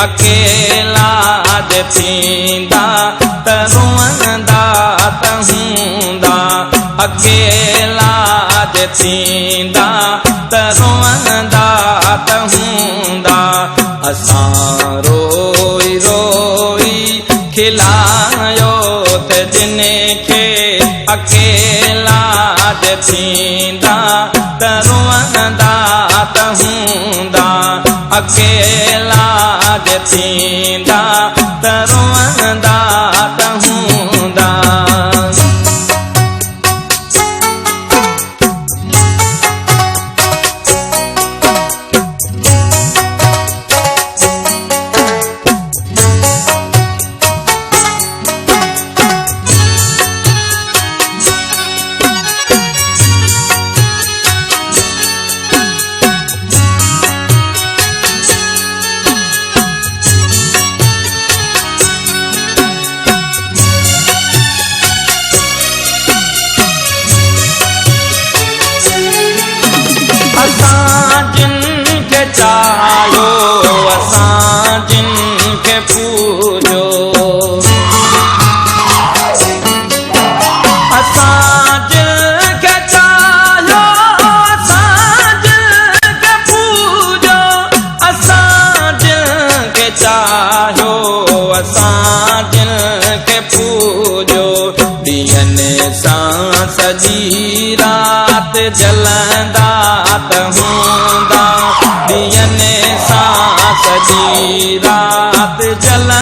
अकेला जे थींदा त रोअंदा त हूंदा अकेला जे थींदा त रोअंदा त हूंदा असां रोई रोई खिलायो त जिन खे अकेला जे थींदा त रोअंदा त हूंदा अकेला जे थींदा त रोअंदा त हूंदा चाहो असां जिन खे पूजो असां जिन खे चाहो असां जिन खे पूजो असां जिन खे चाहो असां जिन खे पूजो ॾींहंनि सां सॼी राति जलंदा त हूंदा ॾींहंनि सां सॼी राति जल